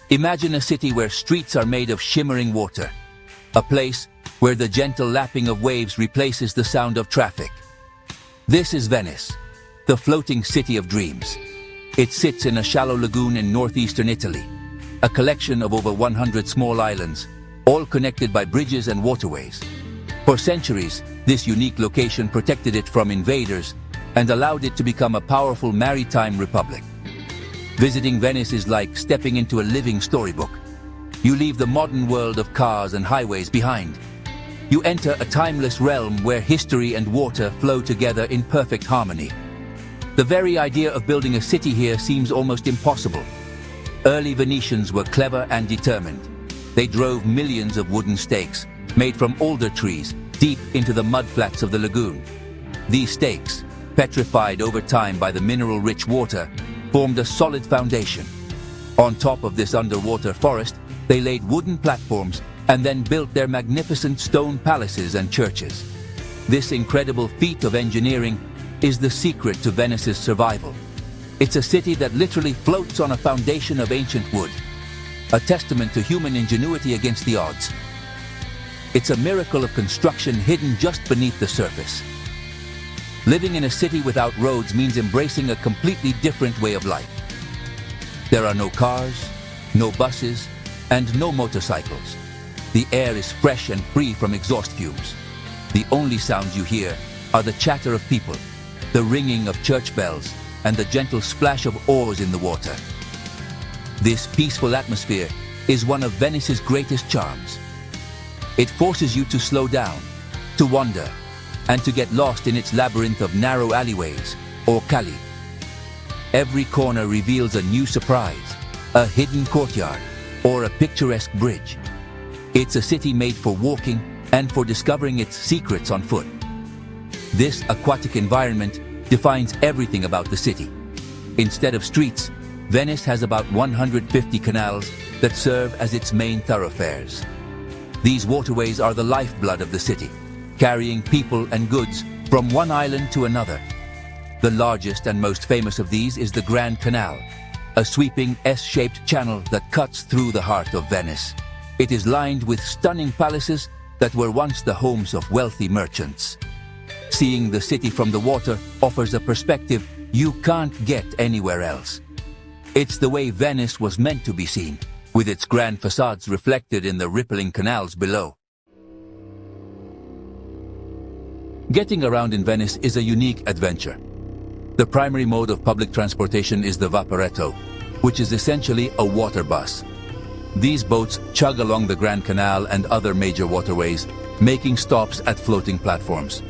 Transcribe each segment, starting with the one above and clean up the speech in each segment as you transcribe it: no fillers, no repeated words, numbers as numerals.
Imagine a city where streets are made of shimmering water. A place where the gentle lapping of waves replaces the sound of traffic. This is Venice, the floating city of dreams. It sits in a shallow lagoon in northeastern Italy, a collection of over 100 small islands, all connected by bridges and waterways. For centuries, this unique location protected it from invaders and allowed it to become a powerful maritime republic. Visiting Venice is like stepping into a living storybook. You leave the modern world of cars and highways behind. You enter a timeless realm where history and water flow together in perfect harmony. The very idea of building a city here seems almost impossible. Early Venetians were clever and determined. They drove millions of wooden stakes, made from alder trees, deep into the mudflats of the lagoon. These stakes, petrified over time by the mineral-rich water, formed a solid foundation. On top of this underwater forest, they laid wooden platforms and then built their magnificent stone palaces and churches. This incredible feat of engineering is the secret to Venice's survival. It's a city that literally floats on a foundation of ancient wood, a testament to human ingenuity against the odds. It's a miracle of construction hidden just beneath the surface. Living in a city without roads means embracing a completely different way of life. There are no cars, no buses, and no motorcycles. The air is fresh and free from exhaust fumes. The only sounds you hear are the chatter of people, the ringing of church bells, and the gentle splash of oars in the water. This peaceful atmosphere is one of Venice's greatest charms. It forces you to slow down, to wander, and to get lost in its labyrinth of narrow alleyways, or calli. Every corner reveals a new surprise, a hidden courtyard, or a picturesque bridge. It's a city made for walking and for discovering its secrets on foot. This aquatic environment defines everything about the city. Instead of streets, Venice has about 150 canals that serve as its main thoroughfares. These waterways are the lifeblood of the city, carrying people and goods from one island to another. The largest and most famous of these is the Grand Canal, a sweeping S-shaped channel that cuts through the heart of Venice. It is lined with stunning palaces that were once the homes of wealthy merchants. Seeing the city from the water offers a perspective you can't get anywhere else. It's the way Venice was meant to be seen, with its grand facades reflected in the rippling canals below. Getting around in Venice is a unique adventure. The primary mode of public transportation is the vaporetto, which is essentially a water bus. These boats chug along the Grand Canal and other major waterways, making stops at floating platforms.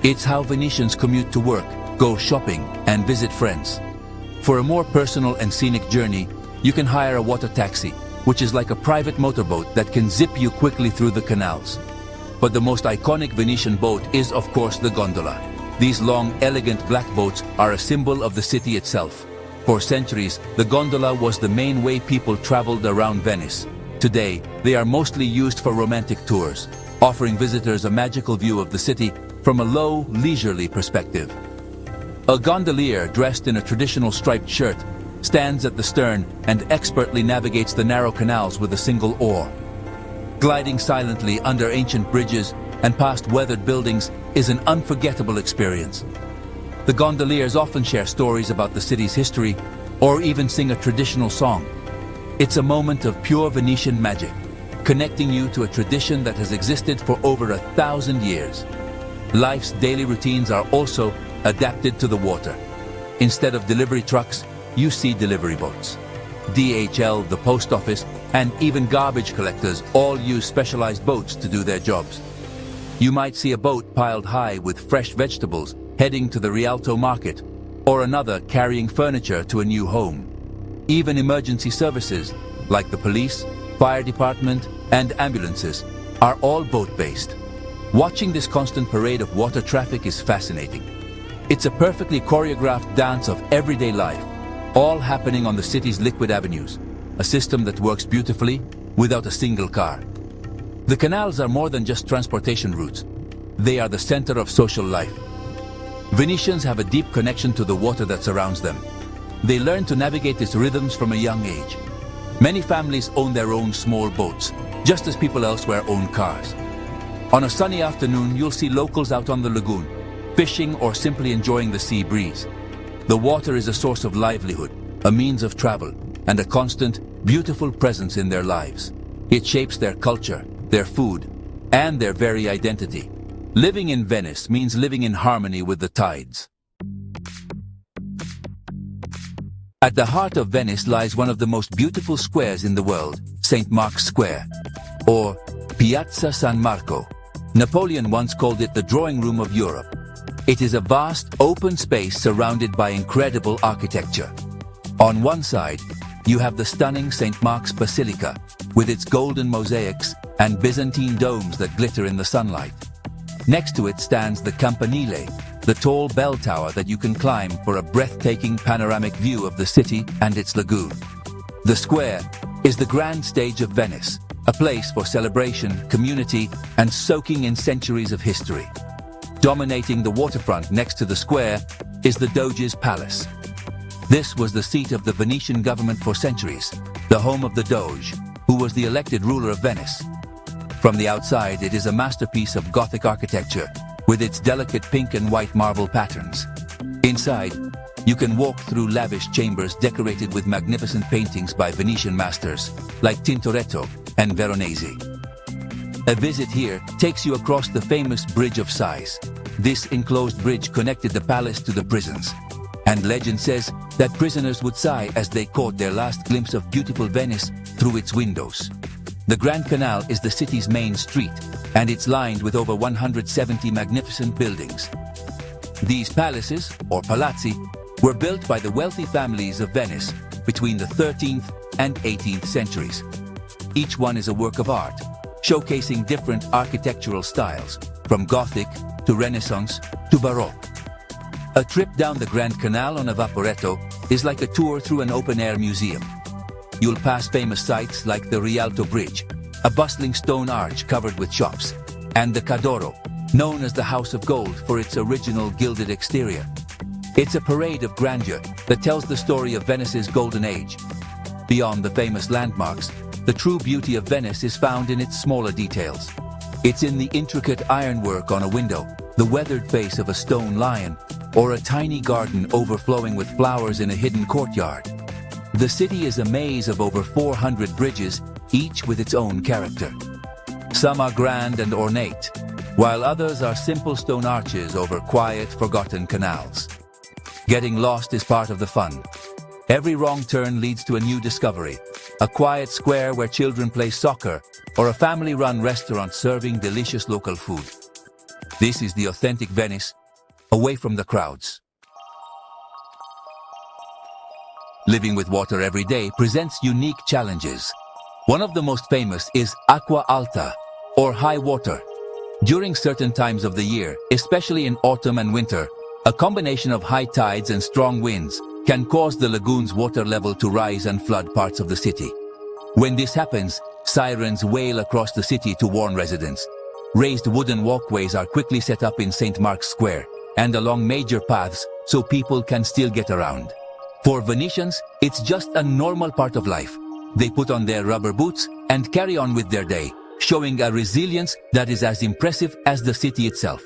It's how Venetians commute to work, go shopping, and visit friends. For a more personal and scenic journey, you can hire a water taxi, which is like a private motorboat that can zip you quickly through the canals. But the most iconic Venetian boat is, of course, the gondola. These long, elegant black boats are a symbol of the city itself. For centuries, the gondola was the main way people traveled around Venice. Today, they are mostly used for romantic tours, offering visitors a magical view of the city from a low, leisurely perspective. A gondolier dressed in a traditional striped shirt stands at the stern and expertly navigates the narrow canals with a single oar. Gliding silently under ancient bridges and past weathered buildings is an unforgettable experience. The gondoliers often share stories about the city's history or even sing a traditional song. It's a moment of pure Venetian magic, connecting you to a tradition that has existed for over 1,000 years. Life's daily routines are also adapted to the water. Instead of delivery trucks, you see delivery boats. DHL, the post office, and even garbage collectors all use specialized boats to do their jobs. You might see a boat piled high with fresh vegetables heading to the Rialto market, or another carrying furniture to a new home. Even emergency services, like the police, fire department, and ambulances, are all boat-based. Watching this constant parade of water traffic is fascinating. It's a perfectly choreographed dance of everyday life, all happening on the city's liquid avenues, a system that works beautifully without a single car. The canals are more than just transportation routes. They are the center of social life. Venetians have a deep connection to the water that surrounds them. They learn to navigate its rhythms from a young age. Many families own their own small boats, just as people elsewhere own cars. On a sunny afternoon, you'll see locals out on the lagoon, fishing or simply enjoying the sea breeze. The water is a source of livelihood, a means of travel, and a constant, beautiful presence in their lives. It shapes their culture, their food, and their very identity. Living in Venice means living in harmony with the tides. At the heart of Venice lies one of the most beautiful squares in the world, St. Mark's Square, or Piazza San Marco. Napoleon once called it the drawing room of Europe. It is a vast, open space surrounded by incredible architecture. On one side, you have the stunning St. Mark's Basilica, with its golden mosaics and Byzantine domes that glitter in the sunlight. Next to it stands the Campanile, the tall bell tower that you can climb for a breathtaking panoramic view of the city and its lagoon. The square is the grand stage of Venice, a place for celebration, community, and soaking in centuries of history. Dominating the waterfront next to the square is the Doge's Palace. This was the seat of the Venetian government for centuries, the home of the Doge, who was the elected ruler of Venice. From the outside, it is a masterpiece of Gothic architecture, with its delicate pink and white marble patterns. Inside, you can walk through lavish chambers decorated with magnificent paintings by Venetian masters like Tintoretto and Veronese. A visit here takes you across the famous Bridge of Sighs. This enclosed bridge connected the palace to the prisons, and legend says that prisoners would sigh as they caught their last glimpse of beautiful Venice through its windows. The Grand Canal is the city's main street, and it's lined with over 170 magnificent buildings. These palaces, or palazzi, were built by the wealthy families of Venice between the 13th and 18th centuries. Each one is a work of art, showcasing different architectural styles, from Gothic to Renaissance to Baroque. A trip down the Grand Canal on a vaporetto is like a tour through an open-air museum. You'll pass famous sites like the Rialto Bridge, a bustling stone arch covered with shops, and the Cadoro, known as the House of Gold for its original gilded exterior. It's a parade of grandeur that tells the story of Venice's golden age. Beyond the famous landmarks, the true beauty of Venice is found in its smaller details. It's in the intricate ironwork on a window, the weathered face of a stone lion, or a tiny garden overflowing with flowers in a hidden courtyard. The city is a maze of over 400 bridges, each with its own character. Some are grand and ornate, while others are simple stone arches over quiet, forgotten canals. Getting lost is part of the fun. Every wrong turn leads to a new discovery, a quiet square where children play soccer, or a family-run restaurant serving delicious local food. This is the authentic Venice, away from the crowds. Living with water every day presents unique challenges. One of the most famous is acqua alta, or high water. During certain times of the year, especially in autumn and winter, a combination of high tides and strong winds can cause the lagoon's water level to rise and flood parts of the city. When this happens, sirens wail across the city to warn residents. Raised wooden walkways are quickly set up in St. Mark's Square and along major paths so people can still get around. For Venetians, it's just a normal part of life. They put on their rubber boots and carry on with their day, showing a resilience that is as impressive as the city itself.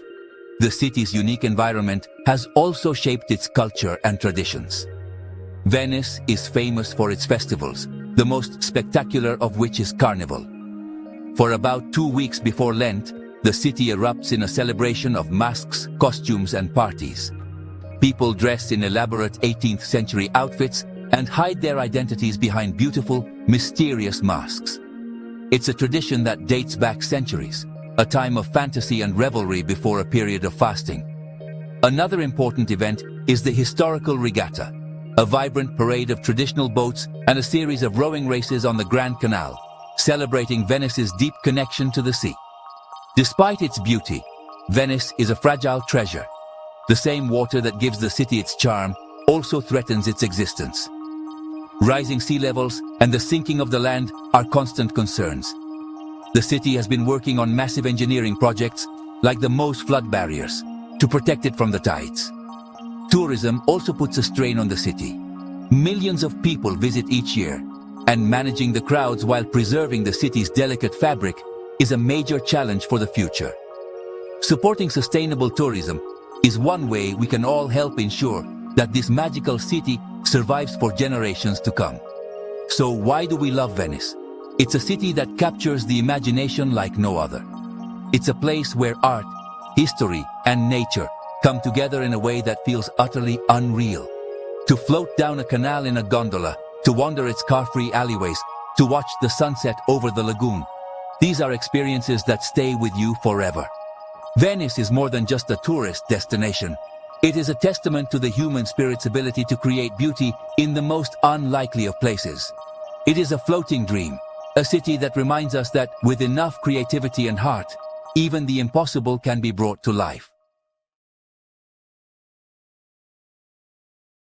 The city's unique environment has also shaped its culture and traditions. Venice is famous for its festivals, the most spectacular of which is Carnival. For about 2 weeks before Lent, the city erupts in a celebration of masks, costumes, and parties. People dress in elaborate 18th century outfits and hide their identities behind beautiful, mysterious masks. It's a tradition that dates back centuries, a time of fantasy and revelry before a period of fasting. Another important event is the historical regatta, a vibrant parade of traditional boats and a series of rowing races on the Grand Canal, celebrating Venice's deep connection to the sea. Despite its beauty, Venice is a fragile treasure. The same water that gives the city its charm also threatens its existence. Rising sea levels and the sinking of the land are constant concerns. The city has been working on massive engineering projects like the Moat flood barriers to protect it from the tides. Tourism also puts a strain on the city. Millions of people visit each year, and managing the crowds while preserving the city's delicate fabric is a major challenge for the future. Supporting sustainable tourism is one way we can all help ensure that this magical city survives for generations to come. So why do we love Venice? It's a city that captures the imagination like no other. It's a place where art, history, and nature come together in a way that feels utterly unreal. To float down a canal in a gondola, to wander its car-free alleyways, to watch the sunset over the lagoon. These are experiences that stay with you forever. Venice is more than just a tourist destination. It is a testament to the human spirit's ability to create beauty in the most unlikely of places. It is a floating dream, a city that reminds us that with enough creativity and heart, even the impossible can be brought to life.